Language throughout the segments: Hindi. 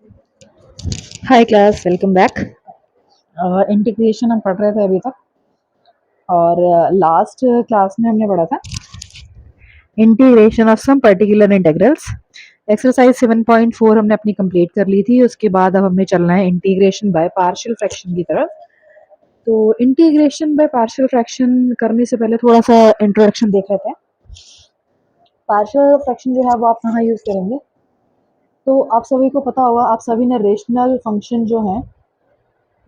हाय क्लास, वेलकम बैक। इंटीग्रेशन हम पढ़ रहे थे अभी तक, और लास्ट क्लास में हमने पढ़ा था integration of some particular integrals. Exercise 7.4 हमने अपनी कंप्लीट कर ली थी। उसके बाद अब हमें चलना है इंटीग्रेशन बाय पार्शियल फ्रैक्शन की तरफ। तो इंटीग्रेशन बाय पार्शियल फ्रैक्शन करने से पहले थोड़ा सा इंट्रोडक्शन देख लेते हैं। पार्शियल फ्रैक्शन जो है वो आप कहाँ यूज़ करेंगे? तो आप सभी को पता होगा, आप सभी ने रेशनल फंक्शन जो हैं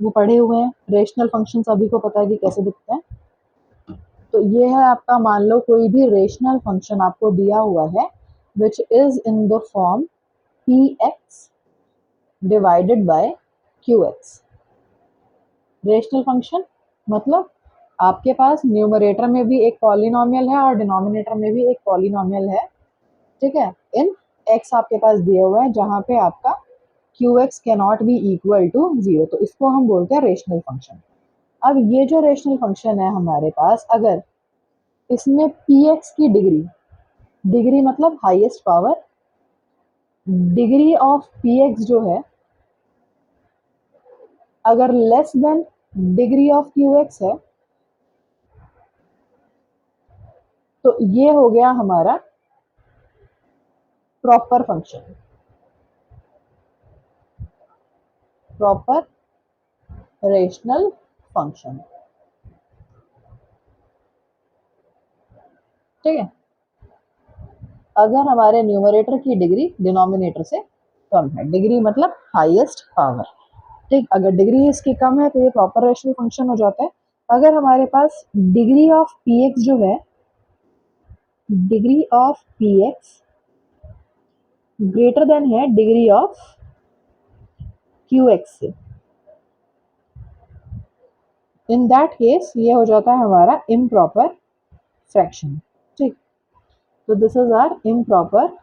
वो पढ़े हुए हैं। रेशनल फंक्शन सभी को पता है कि कैसे दिखते हैं। तो ये है आपका, मान लो कोई भी रेशनल फंक्शन आपको दिया हुआ है which is in the form P x divided by Q x. Rational function मतलब आपके पास न्यूमरेटर में भी एक पॉलिनोमियल है और डिनोमिनेटर में भी एक पॉलिनोमियल है, ठीक है। इन एक्स आपके पास दिया हुआ है जहां पे आपका q x can not be equal to zero, तो इसको हम बोलते हैं रेशनल फंक्शन। अब ये जो रेशनल फंक्शन है हमारे पास, अगर इसमें पी एक्स की डिग्री, डिग्री मतलब highest power, degree of P x जो है अगर less than degree of Q x है, तो ये हो गया हमारा proper function, proper rational function, ठीक है। अगर हमारे न्यूमरेटर की डिग्री डिनोमिनेटर से कम है, डिग्री मतलब हाईएस्ट पावर, ठीक। अगर डिग्री इसकी कम है तो ये प्रॉपर रेशनल फंक्शन हो जाता है। अगर हमारे पास डिग्री ऑफ पी एक्स जो है, degree of P x greater than है डिग्री ऑफ क्यू एक्स से, इन दैट केस ये हो जाता है हमारा इम्प्रॉपर फ्रैक्शन, ठीक। तो this is our improper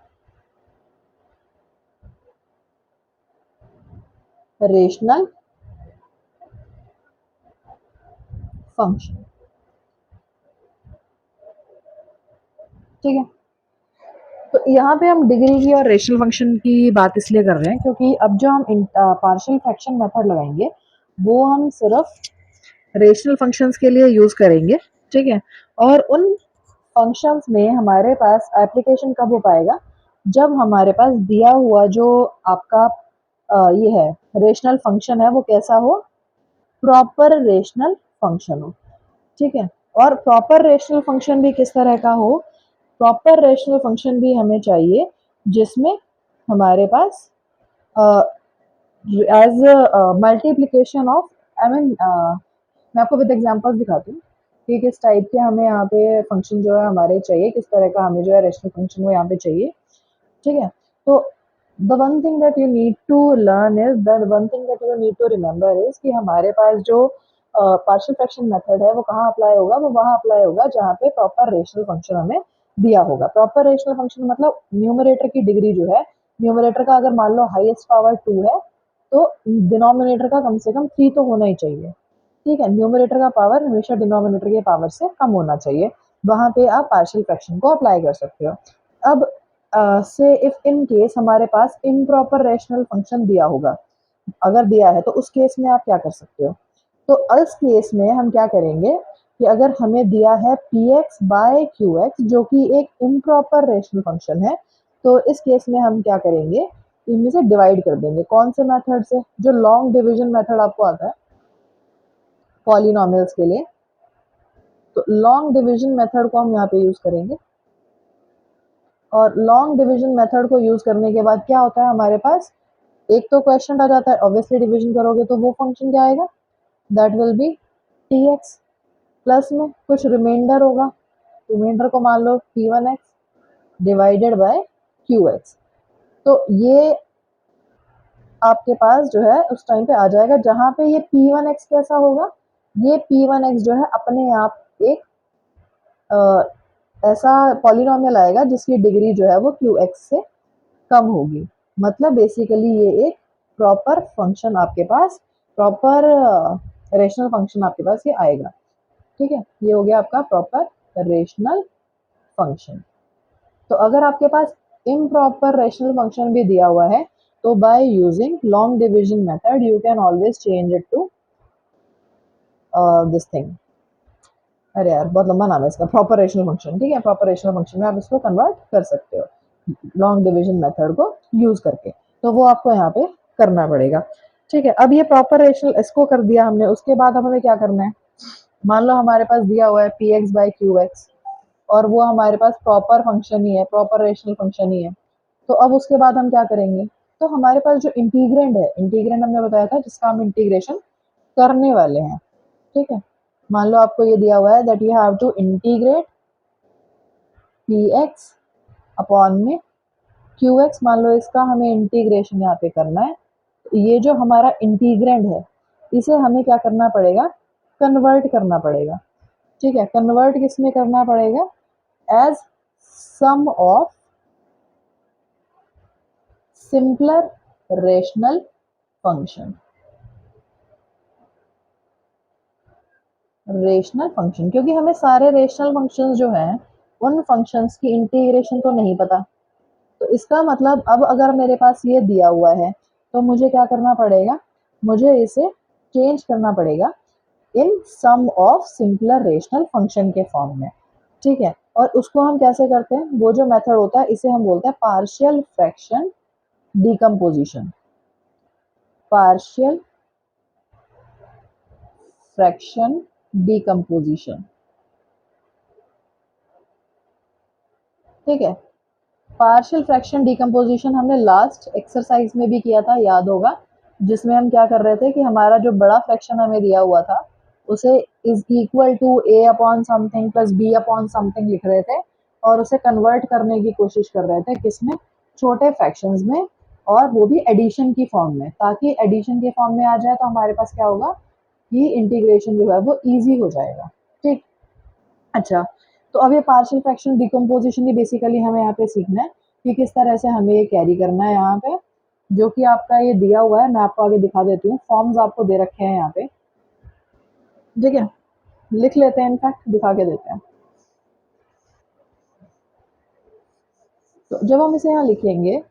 rational function, ठीक है। तो यहाँ पे हम डिग्री की और रेशनल फंक्शन की बात इसलिए कर रहे हैं क्योंकि अब जो हम पार्शियल फ्रैक्शन मेथड लगाएंगे वो हम सिर्फ रेशनल फंक्शंस के लिए यूज करेंगे, ठीक है। और उन फंक्शंस में हमारे पास एप्लीकेशन कब हो पाएगा? जब हमारे पास दिया हुआ जो आपका ये है रेशनल फंक्शन है वो कैसा हो? प्रॉपर रेशनल फंक्शन हो, ठीक है। और प्रॉपर रेशनल फंक्शन भी किस तरह का हो? प्रॉपर रेशनल फंक्शन भी हमें चाहिए जिसमें हमारे पास as multiplication of, I mean मैं आपको विद एग्जांपल्स दिखाती हूँ कि किस टाइप के हमें यहाँ पे फंक्शन जो है हमारे चाहिए, किस तरह का हमें जो है रेशनल फंक्शन वो यहाँ पे चाहिए, ठीक है। तो the one thing that you need to learn is that, one thing that you need to remember is कि हमारे पास जो पार्शियल फ्रैक्शन मेथड है वो कहाँ अप्लाई होगा? वो वहाँ अप्लाई होगा जहाँ पे प्रॉपर रेशनल फंक्शन हमें दिया होगा। प्रॉपर रेशनल फंक्शन मतलब न्यूमरेटर की डिग्री जो है, न्यूमरेटर का अगर मान लो हाईएस्ट पावर 2 है तो डिनोमिनेटर का कम से कम 3 तो होना ही चाहिए, ठीक है। न्यूमरेटर का पावर हमेशा डिनोमिनेटर के पावर से कम होना चाहिए, वहां पे आप पार्शियल फ्रैक्शन को अप्लाई कर सकते हो। अब से इफ इन केस हमारे पास इम्प्रॉपर रेशनल फंक्शन दिया होगा, अगर दिया है तो उस केस में आप क्या कर सकते हो? तो इस केस में हम क्या करेंगे कि अगर हमें दिया है p x by Q x जो कि एक इम्प्रॉपर रेशनल फंक्शन है, तो इस केस में हम क्या करेंगे? इनमें से डिवाइड कर देंगे। कौन से मेथड से? जो लॉन्ग डिविजन मेथड आपको आता है पॉलिनोमियल्स के लिए, तो लॉन्ग डिवीजन मेथड को हम यहाँ पे यूज करेंगे। और लॉन्ग डिवीजन मेथड को यूज करने के बाद क्या होता है हमारे पास? एक तो क्वेश्चन आ जाता है, ऑब्वियसली डिवीजन करोगे तो वो फंक्शन क्या आएगा? That will be T X, plus में कुछ रिमाइंडर होगा, रिमाइंडर को मान लो P one X divided by Q X. तो ये आपके पास जो है उस टाइम पे आ जाएगा जहां पे ये पी वन एक्स कैसा होगा? ये पी वन एक्स जो है अपने आप एक ऐसा पॉलिनोमियल आएगा जिसकी डिग्री जो है वो क्यू एक्स से कम होगी। मतलब बेसिकली ये एक प्रॉपर फंक्शन आपके पास, प्रॉपर रेशनल फंक्शन आपके पास ये आएगा, ठीक है। ये हो गया आपका प्रॉपर रेशनल फंक्शन। तो अगर आपके पास इम्प्रॉपर रेशनल फंक्शन भी दिया हुआ है तो by using long division method you can always change it to this thing. अरे यार बहुत लंबा नाम है इसका, प्रॉपर रेशनल फंक्शन। ठीक है, प्रॉपर रेशनल फंक्शन में आप इसको कन्वर्ट कर सकते हो लॉन्ग डिवीजन मेथड को यूज करके। तो वो आपको यहाँ पे करना पड़ेगा। ठीक है, अब ये प्रॉपर रेशनल इसको कर दिया हमने, उसके बाद हमें क्या करना है, मान लो हमारे पास दिया हुआ है p x by Q x, और वो हमारे पास प्रॉपर फंक्शन ही है, प्रॉपर रेशनल फंक्शन ही है। तो अब उसके बाद हम क्या करेंगे, तो हमारे पास जो इंटीग्रेंड है, इंटीग्रेंड हमने बताया था जिसका हम इंटीग्रेशन करने वाले हैं। ठीक है, मान लो आपको ये दिया हुआ है that you have to integrate p x upon में क्यू एक्स, मान लो इसका हमें इंटीग्रेशन यहाँ पे करना है। तो ये जो हमारा इंटीग्रेंड है इसे हमें क्या करना पड़ेगा, कन्वर्ट करना पड़ेगा। ठीक है, कन्वर्ट किस में करना पड़ेगा, as sum of simpler rational function. Rational function, क्योंकि हमें सारे रेशनल फंक्शंस जो हैं उन फंक्शंस की इंटीग्रेशन तो नहीं पता। तो इसका मतलब अब अगर मेरे पास ये दिया हुआ है तो मुझे क्या करना पड़ेगा, मुझे इसे चेंज करना पड़ेगा इन सम ऑफ सिंपलर रेशनल फंक्शन के फॉर्म में। ठीक है, और उसको हम कैसे करते हैं, वो जो मेथड होता है इसे हम बोलते हैं partial fraction decomposition. Partial fraction decomposition. ठीक है, पार्शियल फ्रैक्शन डिकम्पोजिशन हमने लास्ट एक्सरसाइज में भी किया था, याद होगा, जिसमें हम क्या कर रहे थे कि हमारा जो बड़ा फ्रैक्शन हमें दिया हुआ था उसे is equal to a upon something plus B upon something लिख रहे थे, और उसे कन्वर्ट करने की कोशिश कर रहे थे किसमें, छोटे फ्रैक्शंस में, और वो भी एडिशन की फॉर्म में, ताकि एडिशन के फॉर्म में आ जाए तो हमारे पास क्या होगा कि इंटीग्रेशन जो है वो ईजी हो जाएगा। ठीक, अच्छा, तो अब ये पार्शियल फ्रैक्शन डिकम्पोजिशन ही बेसिकली हमें यहाँ पे सीखना है कि किस तरह से हमें ये कैरी करना है यहाँ पे, जो कि आपका ये दिया हुआ है। मैं आपको आगे दिखा देती हूँ, फॉर्म्स आपको दे रखे हैं यहाँ पे। ठीक है, लिख लेते हैं, इनफैक्ट दिखा के देते हैं। तो जब हम इसे यहाँ लिखेंगे,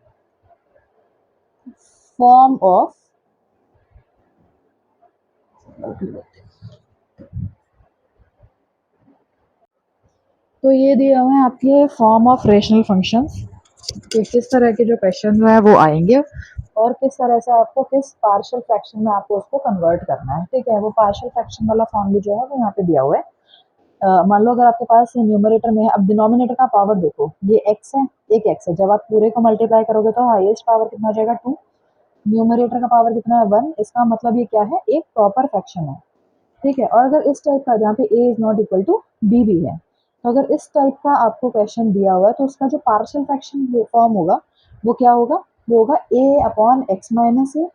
फॉर्म ऑफ, तो ये दिया हुआ है आपके फॉर्म ऑफ रेशनल फंक्शंस कि किस तरह के जो क्वेश्चन है वो आएंगे, और किस तरह से आपको किस पार्शियल फ्रैक्शन में आपको उसको कन्वर्ट करना है। ठीक है, वो पार्शियल फ्रैक्शन वाला फॉर्म भी जो है वो यहाँ पे दिया हुआ है। मान लो अगर आपके पास न्यूमरेटर में है, अब डिनोमिनेटर का पावर देखो, ये एक्स है, एक एक्स है, जब आप पूरे को मल्टीप्लाई करोगे तो हाईएस्ट पावर कितना हो जाएगा, 2। न्यूमरेटर का पावर कितना है, 1। इसका मतलब ये क्या है, एक प्रॉपर फ्रैक्शन है। ठीक है, और अगर इस टाइप का जहाँ पे A is not equal to B भी है, तो अगर इस टाइप का आपको क्वेश्चन दिया हुआ है तो उसका जो पार्शियल फ्रैक्शन फॉर्म होगा वो क्या होगा, वो होगा A upon x minus A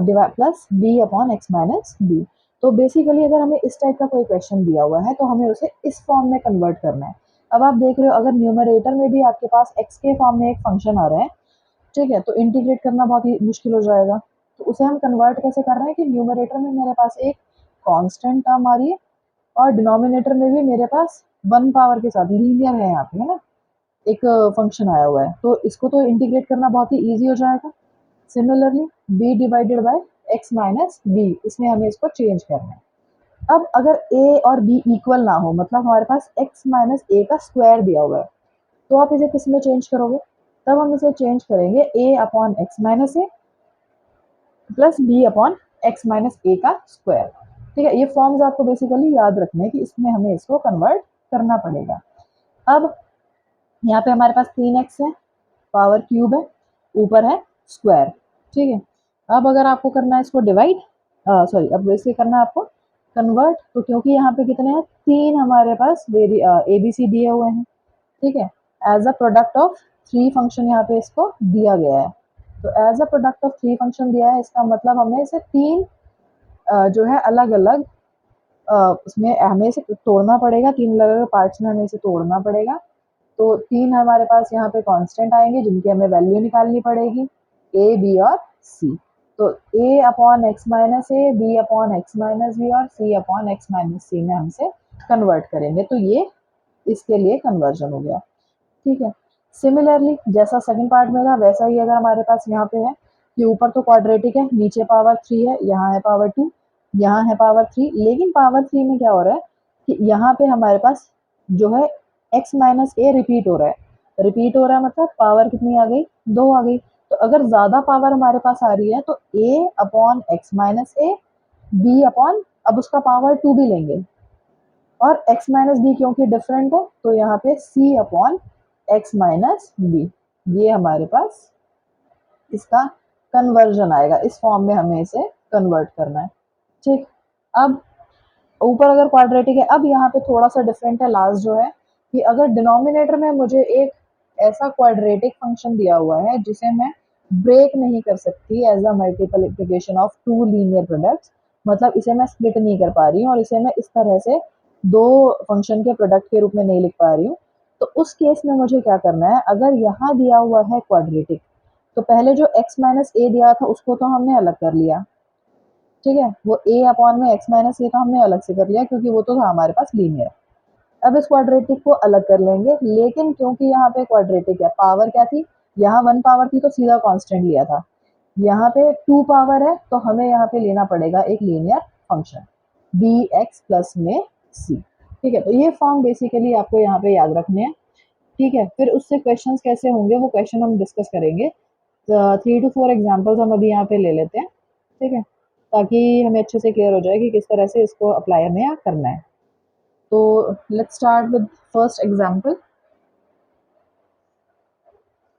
divide plus B upon x minus B. तो बेसिकली अगर हमें इस टाइप का कोई क्वेश्चन दिया हुआ है तो हमें उसे इस फॉर्म में कन्वर्ट करना है। अब आप देख रहे हो अगर न्यूमरेटर में भी आपके पास एक्स के फॉर्म में एक फंक्शन आ रहा है, ठीक है, तो इंटीग्रेट करना बहुत ही मुश्किल हो जाएगा। तो उसे हम कन्वर्ट कैसे कर रहे हैं कि न्यूमरेटर में मेरे पास एक कांस्टेंट टर्म आ रही है, और डिनोमिनेटर में भी मेरे पास 1 पावर के साथ लीनियर है यहाँ पे, है ना, एक फंक्शन आया हुआ है, तो इसको तो इंटीग्रेट करना बहुत ही ईजी हो जाएगा। Similarly b divided by x minus b, इसमें हमें इसको चेंज करना है। अब अगर ए और बी इक्वल ना हो, मतलब हमारे पास एक्स माइनस ए का स्क्वायर दिया हुआ है, तो आप इसे किस में चेंज करोगे, तब हम इसे चेंज करेंगे A upon x minus A plus B upon x minus A का स्क्वायर। ठीक है, ये फॉर्म्स आपको बेसिकली याद रखने हैं कि इसमें हमें इसको कन्वर्ट करना पड़ेगा। अब यहाँ पे हमारे पास 3x है, पावर क्यूब है, ऊपर है स्क्वायर। ठीक है, अब अगर आपको करना है इसको डिवाइड, सॉरी, अब इसे करना है आपको कन्वर्ट, तो क्योंकि यहाँ पे कितने हैं, 3 हमारे पास ए बी सी दिए हुए हैं। ठीक है, as a product of 3 function यहाँ पे इसको दिया गया है। तो as a product of 3 function दिया है, इसका मतलब हमें इसे 3 जो है अलग अलग उसमें हमें इसे तोड़ना पड़ेगा, 3 अलग अलग पार्ट्स में हमें इसे तोड़ना पड़ेगा। तो 3 हमारे पास यहाँ पे कांस्टेंट आएंगे जिनकी हमें वैल्यू निकालनी पड़ेगी, ए बी और सी। तो A upon x minus A, B upon x minus B और C upon x minus C में हमसे कन्वर्ट करेंगे। तो ये इसके लिए कन्वर्जन हो गया। ठीक है, सिमिलरली जैसा सेकंड पार्ट में था वैसा ही अगर हमारे पास यहाँ पे है कि ऊपर तो क्वाड्रेटिक है, नीचे पावर 3 है, यहाँ है पावर 2, यहाँ है पावर 3, लेकिन पावर 3 में क्या हो रहा है कि यहाँ पे हमारे पास जो है x माइनस ए रिपीट हो रहा है। रिपीट हो रहा है मतलब पावर कितनी आ गई, 2 आ गई। तो अगर ज़्यादा पावर हमारे पास आ रही है तो a upon x minus A, B upon, अब उसका पावर 2 भी लेंगे, और x माइनस बी क्योंकि डिफरेंट है तो यहाँ पे c upon x minus b, ये हमारे पास इसका कन्वर्जन आएगा। इस फॉर्म में हमें इसे कन्वर्ट करना है। ठीक, अब ऊपर अगर क्वाड्रेटिक है, अब यहाँ पे थोड़ा सा डिफरेंट है लास्ट जो है कि अगर डिनोमिनेटर में मुझे एक ऐसा क्वाड्रेटिक फंक्शन दिया हुआ है जिसे मैं ब्रेक नहीं कर सकती as a multiplication of two linear products, मतलब इसे मैं स्प्लिट नहीं कर पा रही हूँ और इसे मैं इस तरह से दो फंक्शन के प्रोडक्ट के रूप में नहीं लिख पा रही हूँ, तो उस केस में मुझे क्या करना है, अगर यहाँ दिया हुआ है क्वाड्रेटिक तो पहले जो x माइनस ए दिया था उसको तो हमने अलग कर लिया, ठीक है, वो a अपॉन में x माइनस ए तो हमने अलग से कर लिया क्योंकि वो तो था हमारे पास लीनियर। अब इस क्वाड्रेटिक को अलग कर लेंगे, लेकिन क्योंकि यहाँ पे क्वाड्रेटिक है, पावर क्या थी, यहाँ 1 पावर थी तो सीधा कांस्टेंट लिया था, यहाँ पे 2 पावर है तो हमें यहाँ पे लेना पड़ेगा एक linear function b x plus में सी। ठीक है, तो ये फॉर्म बेसिकली आपको यहाँ पे याद रखने हैं। ठीक है, फिर उससे क्वेश्चंस कैसे होंगे वो क्वेश्चन हम डिस्कस करेंगे। 3 to 4 एग्जाम्पल्स हम अभी यहाँ पे ले लेते हैं, ठीक है, ताकि हमें अच्छे से क्लियर हो जाए कि किस तरह से इसको अप्लाई हमें करना है। तो let's start with first example.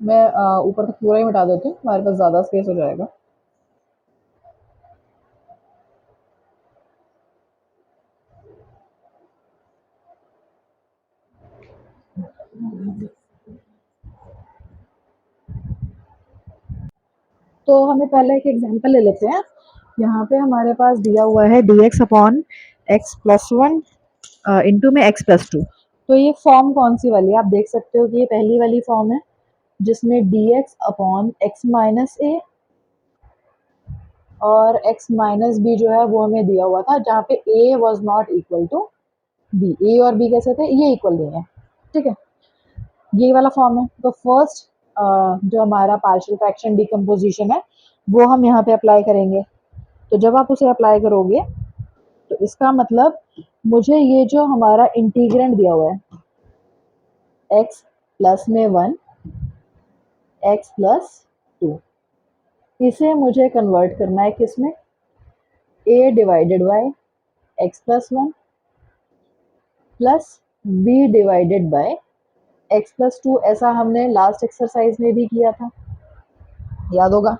मैं ऊपर तक पूरा ही मिटा देती हूँ, हमारे पास ज़्यादा स्पेस हो जाएगा। तो हमें पहले एक एग्जाम्पल ले लेते हैं। यहाँ पे हमारे पास दिया हुआ है D X upon x plus one into में एक्स प्लस टू। तो ये फॉर्म कौन सी वाली है, आप देख सकते हो कि ये पहली वाली फॉर्म है जिसमें D X upon x minus A और x माइनस बी जो है वो हमें दिया हुआ था, जहाँ पे a was not equal to b, a और b कैसे थे, ये इक्वल नहीं है, ठीक है, ये वाला फॉर्म है। तो फर्स्ट जो हमारा पार्शियल फ्रैक्शन डिकम्पोजिशन है वो हम यहाँ पे अप्लाई करेंगे। तो जब आप उसे अप्लाई करोगे तो इसका मतलब मुझे ये जो हमारा इंटीग्रेंड दिया हुआ है x प्लस में 1 x प्लस 2, इसे मुझे कन्वर्ट करना है किसमें, a divided by x plus 1 plus b divided by x plus 2। ऐसा हमने लास्ट एक्सरसाइज में भी किया था, याद होगा,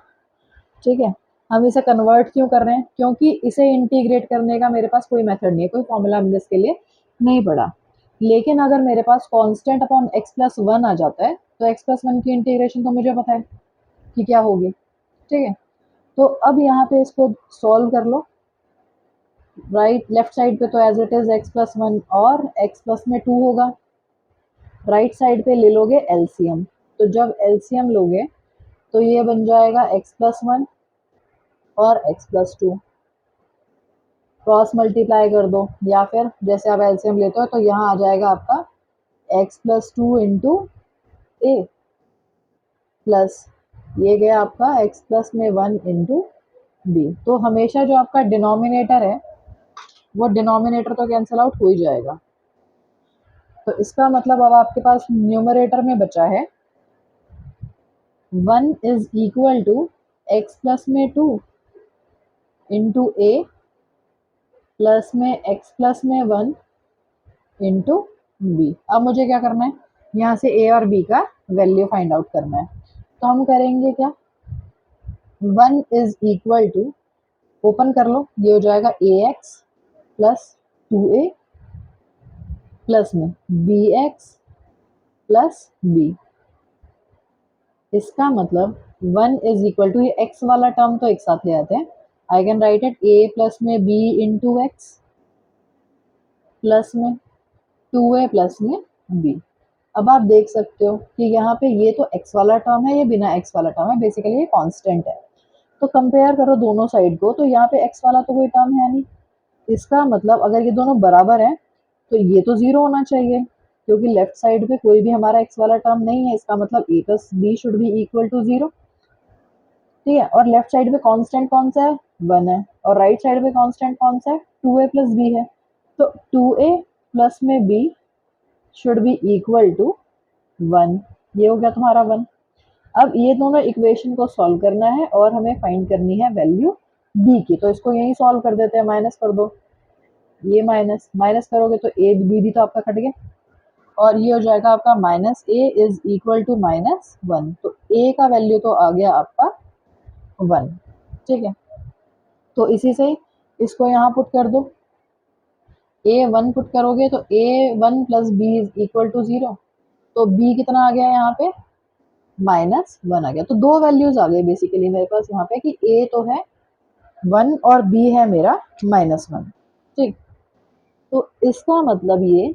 ठीक है। हम इसे कन्वर्ट क्यों कर रहे हैं, क्योंकि इसे इंटीग्रेट करने का मेरे पास कोई मेथड नहीं है, कोई फॉर्मूला हमने इसके लिए नहीं पढ़ा। लेकिन अगर मेरे पास कांस्टेंट अपॉन x प्लस 1 आ जाता है तो x प्लस 1 की इंटीग्रेशन तो मुझे पता है कि क्या होगी, ठीक है। तो अब यहाँ पे इसको सॉल्व कर लो, राइट लेफ्ट साइड पे तो as it is x plus 1 और x प्लस में 2 होगा, राइट साइड पे ले लोगे एलसीएम। तो जब एलसीएम लोगे तो ये बन जाएगा x प्लस 1 और x प्लस 2, क्रॉस मल्टीप्लाई कर दो, या फिर जैसे आप एलसीएम लेते हो तो यहाँ आ जाएगा आपका x plus 2 into a plus ये गया आपका x प्लस में 1 इंटू बी। तो हमेशा जो आपका डिनोमिनेटर है वो डिनोमिनेटर तो कैंसिल आउट हो ही जाएगा। तो इसका मतलब अब आपके पास न्यूमरेटर में बचा है 1 is equal to x plus में 2 इंटू ए प्लस में एक्स प्लस में 1 इंटू बी। अब मुझे क्या करना है, यहाँ से ए और बी का वैल्यू फाइंड आउट करना है। तो हम करेंगे क्या, 1 इज इक्वल टू, ओपन कर लो, ये हो जाएगा ए एक्स प्लस 2a प्लस में बी एक्स प्लस बी। इसका मतलब 1 इज इक्वल टू, ये x वाला टर्म तो एक साथ ले आते हैं, I can write it a plus में b इंटू एक्स प्लस में 2a प्लस में b। अब आप देख सकते हो कि यहाँ पे ये तो x वाला टर्म है, ये बिना x वाला टर्म है, बेसिकली ये कांस्टेंट है। तो कंपेयर करो दोनों साइड को, तो यहाँ पे x वाला तो कोई टर्म है नहीं, इसका मतलब अगर ये दोनों बराबर है तो ये तो 0 होना चाहिए, क्योंकि लेफ्ट साइड पे कोई भी हमारा x वाला टर्म नहीं है, इसका मतलब a plus b should be equal to 0। ठीक है, और लेफ्ट साइड पे कांस्टेंट कौन सा है, 1 है, और राइट साइड पे कांस्टेंट कौन सा है, 2a प्लस बी है। तो 2a प्लस में b should be equal to 1। ये हो गया तुम्हारा 1। अब ये दोनों इक्वेशन को सॉल्व करना है और हमें फाइंड करनी है वैल्यू b की। तो इसको यहीं सॉल्व कर देते हैं, माइनस कर दो, ये माइनस माइनस करोगे तो a b भी तो आपका कट गया, और ये हो जाएगा आपका minus a is equal to -1। तो a का वैल्यू तो आ गया आपका 1। ठीक है, तो इसी से इसको यहाँ पुट कर दो, a1 पुट करोगे तो a1 plus b is equal to 0। तो b कितना आ गया यहाँ पे, -1 आ गया। तो दो वैल्यूज आ गई बेसिकली मेरे पास यहाँ पे कि a तो है 1 और b है मेरा -1। ठीक, तो इसका मतलब ये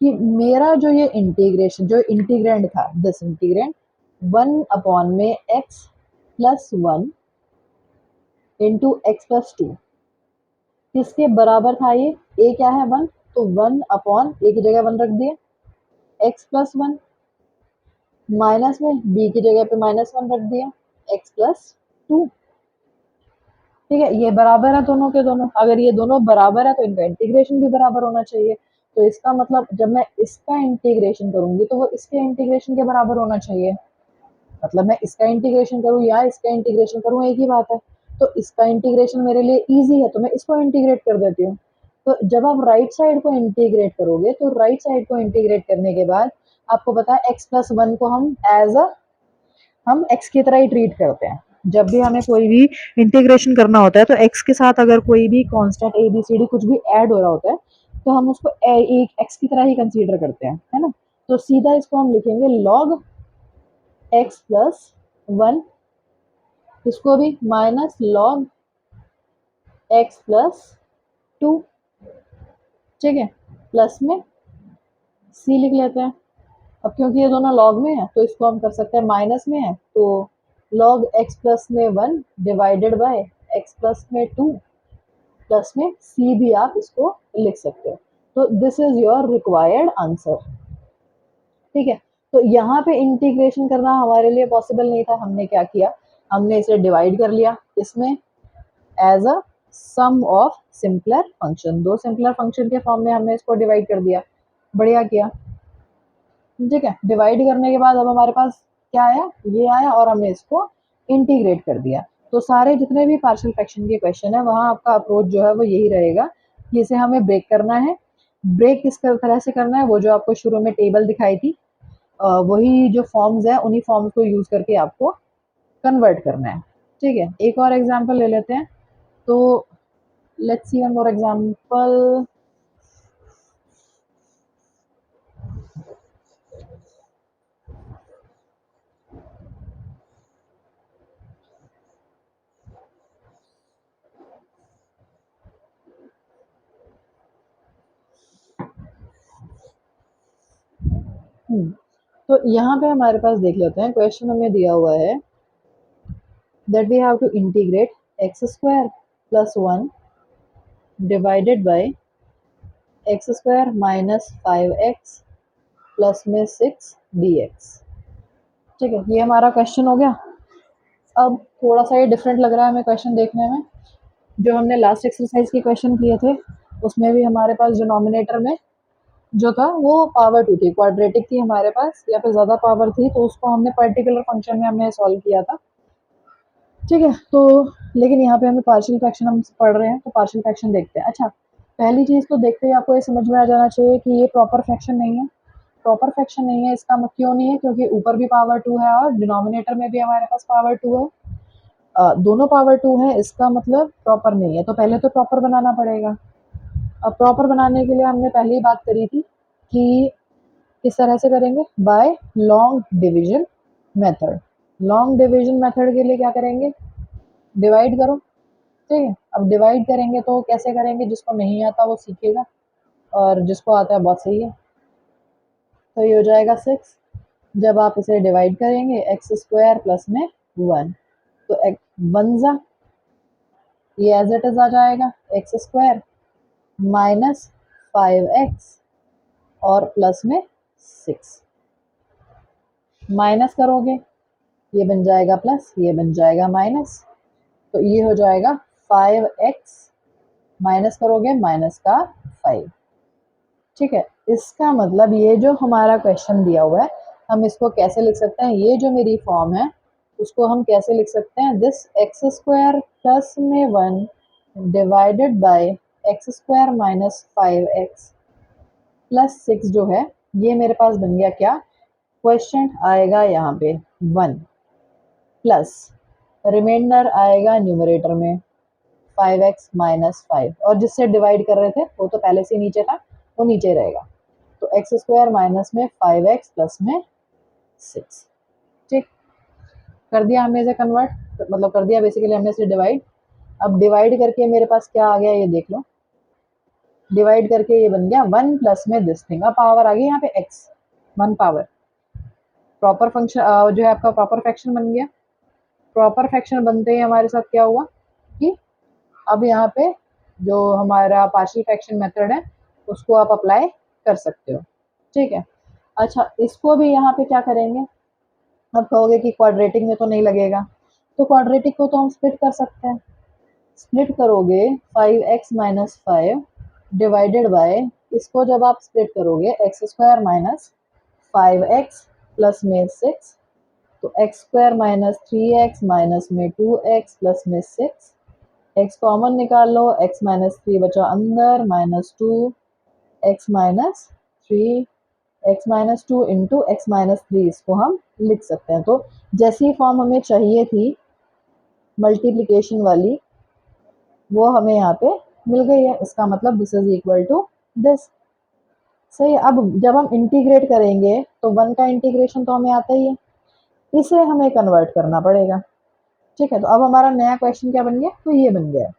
कि मेरा जो ये इंटीग्रेशन, जो इंटीग्रेंड था, दिस इंटीग्रेंड 1 अपॉन में x plus 1 into x plus 2 किसके बराबर था ये, a क्या है 1, तो 1 अपॉन a की जगह 1 रख दिया, x प्लस 1 माइनस में b की जगह पे -1 रख दिया, x प्लस 2। ठीक है, ये बराबर है दोनों के दोनों। अगर ये दोनों बराबर है तो इनका इंटीग्रेशन भी बराबर होना चाहिए। तो इसका मतलब जब मैं इसका इंटीग्रेशन करूंगी तो वो इसके इंटीग्रेशन के बराबर होना चाहिए। मतलब मैं इसका इंटीग्रेशन करूँ या इसका इंटीग्रेशन करूँ, एक ही बात है। तो इसका इंटीग्रेशन मेरे लिए ईजी है तो मैं इसको इंटीग्रेट कर देती हूँ। तो जब आप राइट साइड को इंटीग्रेट करोगे तो राइट साइड को इंटीग्रेट करने के बाद आपको पता है x प्लस 1 को हम x की तरह ही ट्रीट करते हैं। जब भी हमें कोई भी इंटीग्रेशन करना होता है तो x के साथ अगर कोई भी constant a b c d कुछ भी ऐड हो रहा होता है तो हम उसको एक x की तरह ही कंसीडर करते हैं, है ना। तो सीधा इसको हम लिखेंगे log x प्लस 1, इसको भी माइनस log x प्लस 2। ठीक है, प्लस में c लिख लेते हैं। अब क्योंकि ये दोनों लॉग में है तो इसको हम कर सकते हैं, माइनस में है तो log x प्लस में 1 डिवाइडेड बाय x प्लस में 2 प्लस में c भी आप इसको लिख सकते हो। तो this is your required answer. ठीक है, तो यहाँ पे इंटीग्रेशन करना हमारे लिए पॉसिबल नहीं था। हमने क्या किया, हमने इसे डिवाइड कर लिया इसमें as a sum of simpler function. दो सिंपलर फंक्शन के फॉर्म में हमने इसको डिवाइड कर दिया, बढ़िया किया। ठीक है, डिवाइड करने के बाद अब हमारे पास क्या आया, ये आया, और हमने इसको इंटीग्रेट कर दिया। तो सारे जितने भी पार्शियल फ्रैक्शन के क्वेश्चन है वहाँ आपका अप्रोच जो है वो यही रहेगा कि इसे हमें ब्रेक करना है। ब्रेक किस तरह से करना है, वो जो आपको शुरू में टेबल दिखाई थी, वही जो फॉर्म्स है उन्हीं फॉर्म्स को यूज करके आपको कन्वर्ट करना है। ठीक है, एक और एग्जांपल ले लेते हैं। तो let's see one more example. तो यहाँ पे हमारे पास देख लेते हैं, क्वेश्चन हमें दिया हुआ है that we have to integrate x square plus 1 divided by x square minus 5x plus में 6 dx। ठीक है, ये हमारा क्वेश्चन हो गया। अब थोड़ा सा ये डिफरेंट लग रहा है हमें क्वेश्चन देखने में। जो हमने लास्ट एक्सरसाइज के क्वेश्चन किए थे उसमें भी हमारे पास डिनोमिनेटर में जो था वो पावर 2 थी, क्वाड्रेटिक थी हमारे पास, या फिर ज़्यादा पावर थी, तो उसको हमने पर्टिकुलर फंक्शन में हमने सॉल्व किया था। ठीक है, तो लेकिन यहाँ पे हमें पार्शियल फ्रैक्शन हम पढ़ रहे हैं तो पार्शियल फ्रैक्शन देखते हैं। अच्छा, पहली चीज़ तो देखते ही आपको ये समझ में आ जाना चाहिए कि ये प्रॉपर फ्रैक्शन नहीं है। प्रॉपर फ्रैक्शन नहीं है, इसका क्यों नहीं है, क्योंकि ऊपर भी पावर 2 है और डिनोमिनेटर में भी हमारे पास पावर 2 है। दोनों पावर 2 है, इसका मतलब प्रॉपर नहीं है। तो पहले तो प्रॉपर बनाना पड़ेगा। अब प्रॉपर बनाने के लिए हमने पहले ही बात करी थी कि किस तरह से करेंगे, by long division method. Long division method के लिए क्या करेंगे, डिवाइड करो। ठीक है, अब डिवाइड करेंगे तो कैसे करेंगे, जिसको नहीं आता वो सीखेगा और जिसको आता है बहुत सही है। तो ये हो जाएगा 6। जब आप इसे डिवाइड करेंगे एक्स स्क्वायर प्लस में 1, तो वन जा ये एज इट इज आ जाएगा एक्स स्क्वायर माइनस 5x और प्लस में 6, माइनस करोगे ये बन जाएगा प्लस, ये बन जाएगा माइनस, तो ये हो जाएगा 5x, माइनस करोगे माइनस का 5। ठीक है, इसका मतलब ये जो हमारा क्वेश्चन दिया हुआ है हम इसको कैसे लिख सकते हैं, ये जो मेरी फॉर्म है उसको हम कैसे लिख सकते हैं, दिस एक्स स्क्वायर प्लस में 1 divided by x square minus 5x plus 6 जो है ये मेरे पास बन गया क्या, क्वेश्चन आएगा यहाँ पे 1 प्लस रिमाइंडर आएगा न्यूमरेटर में 5x माइनस 5, और जिससे डिवाइड कर रहे थे वो तो पहले से नीचे था, वो नीचे रहेगा, तो एक्स स्क्वायर माइनस में 5x प्लस में 6। ठीक, कर दिया हमने इसे कन्वर्ट, मतलब कर दिया बेसिकली हमने इसे डिवाइड। अब डिवाइड करके मेरे पास क्या आ गया ये देख लो, डिवाइड करके ये बन गया 1 प्लस में दिस थिंग, अब पावर आ गई यहाँ पे x, 1 पावर, प्रॉपर फंक्शन जो है आपका प्रॉपर फ्रैक्शन बन गया। प्रॉपर फ्रैक्शन बनते ही हमारे साथ क्या हुआ कि अब यहाँ पे जो हमारा पार्शियल फ्रैक्शन मेथड है उसको आप अप्लाई कर सकते हो। ठीक है, अच्छा इसको भी यहाँ पे क्या करेंगे, अब कहोगे कि क्वाड्रेटिक में तो नहीं लगेगा, तो क्वाड्रेटिक को तो हम स्प्लिट कर सकते हैं। स्प्लिट करोगे 5x माइनस 5 डिवाइडेड बाय, इसको जब आप स्प्लिट करोगे x square minus 5x plus में 6, तो x square minus 3x minus में 2x प्लस में 6, x कॉमन निकाल लो, x माइनस 3 बचा अंदर, minus 2 x minus 3, x minus 2 into x minus 3, इसको हम लिख सकते हैं। तो जैसी फॉर्म हमें चाहिए थी मल्टीप्लिकेशन वाली वो हमें यहाँ पे मिल गई है, इसका मतलब this is equal to this. सही है, अब जब हम इंटीग्रेट करेंगे तो 1 का इंटीग्रेशन तो हमें आता ही है, इसे हमें कन्वर्ट करना पड़ेगा। ठीक है, तो अब हमारा नया क्वेश्चन क्या बन गया, तो ये बन गया,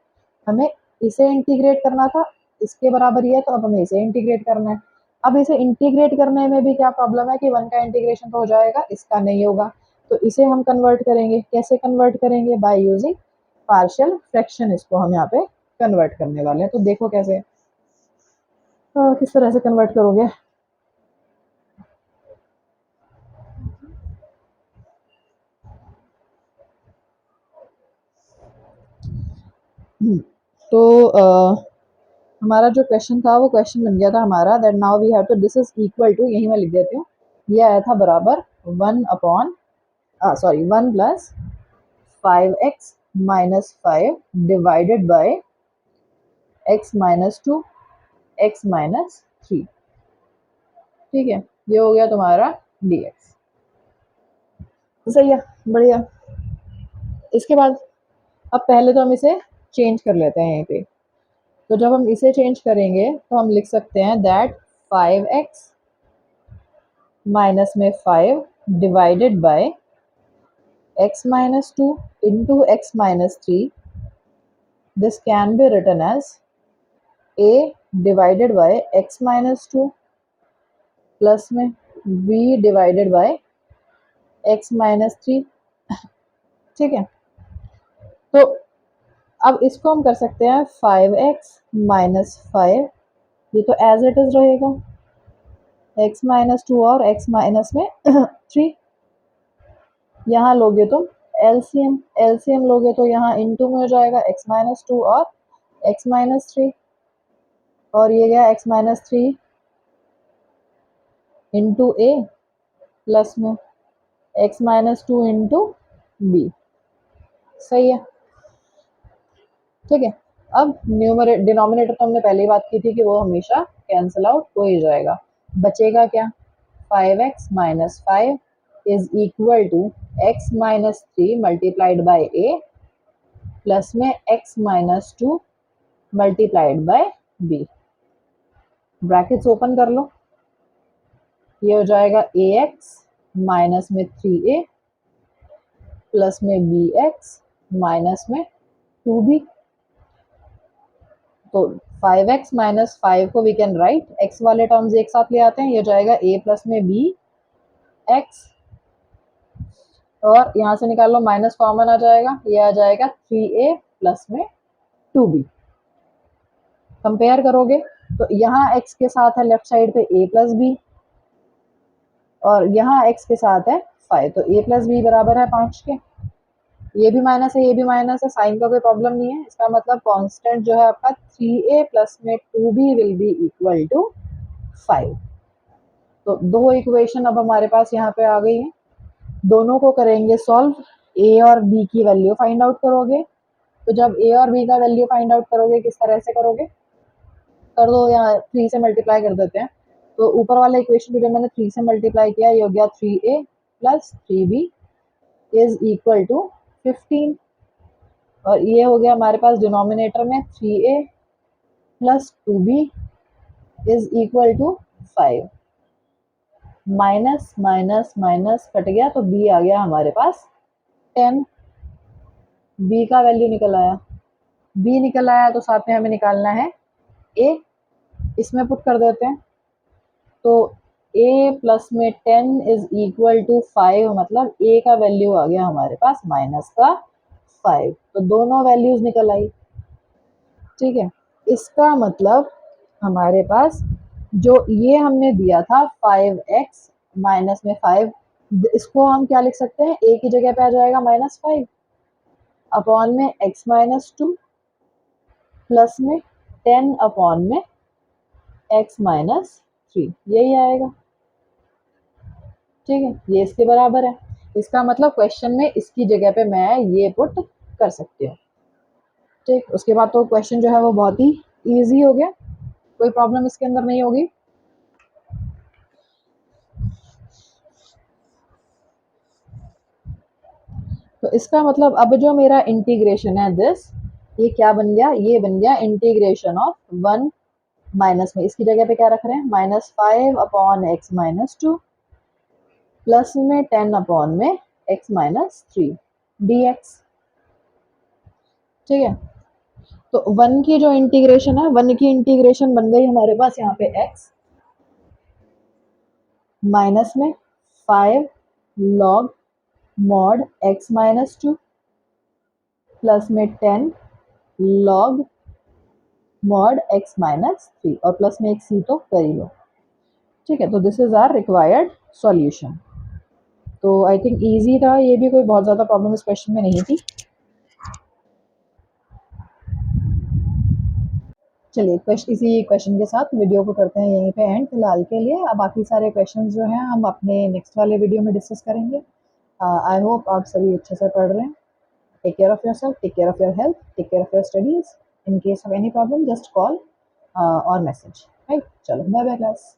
हमें इसे इंटीग्रेट करना था, इसके बराबर ये है, तो अब हमें इसे इंटीग्रेट करना है। अब इसे इंटीग्रेट करने में भी क्या प्रॉब्लम है कि 1 का इंटीग्रेशन तो हो जाएगा, इसका नहीं होगा, तो इसे हम कन्वर्ट करेंगे, कैसे कन्वर्ट करेंगे, बाय यूजिंग पार्शियल फ्रैक्शन, इसको हम यहाँ पे कन्वर्ट करने वाले हैं। तो देखो कैसे किस तरह से कन्वर्ट करोगे। तो हमारा जो क्वेश्चन था वो क्वेश्चन बन गया था हमारा that now we have to, this is equal to, यही मैं लिख देती हूँ, ये आया था बराबर 1 upon sorry 1 plus 5x minus 5 divided by x minus 2 x minus 3। ठीक है, ये हो गया तुम्हारा dx। सही है, बढ़िया। इसके बाद अब पहले तो हम इसे चेंज कर लेते हैं यहीं पे, तो जब हम इसे चेंज करेंगे तो हम लिख सकते हैं दैट 5x माइनस में 5 divided by x minus 2 into x minus 3, this can be written as a divided by x minus 2 plus में b divided by x minus 3। ठीक है, तो अब इसको हम कर सकते हैं 5x माइनस 5, ये तो एज इट इज रहेगा, x माइनस 2 और x माइनस में 3, यहाँ लोगे तुम एलसीएम, एलसीएम लोगे तो यहाँ इनटू में हो जाएगा x माइनस 2 और x माइनस 3, और ये गया x minus 3 into a plus में x माइनस 2 इंटू बी। सही है, ठीक है। अब न्यूमरेटर डिनोमिनेटर तो हमने पहले ही बात की थी कि वो हमेशा कैंसिल आउट हो ही जाएगा, बचेगा क्या, 5x minus 5 is equal to x minus 3 multiplied by a plus में x minus 2 multiplied by b. Brackets open कर लो, ये हो जाएगा ax माइनस में 3a प्लस में bx माइनस में 2b। तो 5x माइनस 5 को वी कैन राइट, x वाले टर्म्स एक साथ ले आते हैं, ये हो जाएगा a प्लस में bx, और यहाँ से निकाल लो माइनस कॉमन आ जाएगा, ये आ जाएगा 3a प्लस में 2b। कंपेयर करोगे तो यहाँ x के साथ है लेफ्ट साइड पे a प्लस बी, और यहाँ x के साथ है 5, तो a प्लस बी बराबर है 5 के। ये भी माइनस है, ये भी माइनस है, साइन का कोई प्रॉब्लम नहीं है। इसका मतलब कांस्टेंट जो है आपका 3a प्लस में 2b will be equal to 5। तो दो इक्वेशन अब हमारे पास यहाँ पे आ गई है, दोनों को करेंगे सॉल्व। a और b की वैल्यू फाइंड आउट करोगे। तो जब a और b का वैल्यू फाइंड आउट करोगे किस तरह से करोगे, कर दो, यहाँ 3 से मल्टीप्लाई कर देते हैं। तो ऊपर वाला इक्वेशन को जब मैंने 3 से मल्टीप्लाई किया, ये हो गया 3a plus 3b is equal to 15, और ये हो गया हमारे पास डिनोमिनेटर में 3a प्लस 2b is equal to 5। Minus minus minus cut गया, तो b आ गया हमारे पास 10। b का वैल्यू निकल आया, b निकल आया तो साथ में हमें निकालना है a, इसमें पुट कर देते हैं। तो a प्लस में 10 इज इक्वल टू 5, मतलब a का वैल्यू आ गया हमारे पास माइनस का 5। तो दोनों वैल्यूज निकल आई, ठीक है। इसका मतलब हमारे पास जो ये हमने दिया था 5x माइनस में 5, इसको हम क्या लिख सकते हैं, a की जगह पे आ जाएगा -5 अपॉन में x माइनस 2 प्लस में 10 अपॉन में x माइनस 3, यही आएगा, ठीक है। ये इसके बराबर है। इसका मतलब क्वेश्चन में इसकी जगह पे मैं ये पुट कर सकती हूँ, ठीक। उसके बाद तो क्वेश्चन जो है वो बहुत ही इजी हो गया, कोई प्रॉब्लम इसके अंदर नहीं होगी। तो इसका मतलब अब जो मेरा इंटीग्रेशन है दिस, ये क्या बन गया, ये बन गया इंटीग्रेशन ऑफ 1 माइनस में, इसकी जगह पे क्या रख रहे हैं, -5 अपॉन x माइनस 2 प्लस में 10 अपॉन में x माइनस 3 dx, ठीक है। तो 1 की जो इंटीग्रेशन है, 1 की इंटीग्रेशन बन गई हमारे पास यहाँ पे x माइनस में 5 log mod x minus 2 plus में 10 log मॉड x माइनस 3, और प्लस में एक c तो कर ही लो, ठीक है। तो this is our required solution. तो आई थिंक इजी था ये भी, कोई बहुत ज़्यादा प्रॉब्लम इस क्वेश्चन में नहीं थी। चलिए इसी क्वेश्चन के साथ वीडियो को करते हैं यहीं पे एंड फिलहाल के लिए। अब बाकी सारे क्वेश्चंस जो हैं हम अपने नेक्स्ट वाले वीडियो में डिस्कस करेंगे। आई होप आप सभी अच्छे से पढ़ रहे हैं। Take care of yourself, take care of your health, take care of your studies. In case of any problem just call और मैसेज, राइट। चलो बाय बाय क्लास।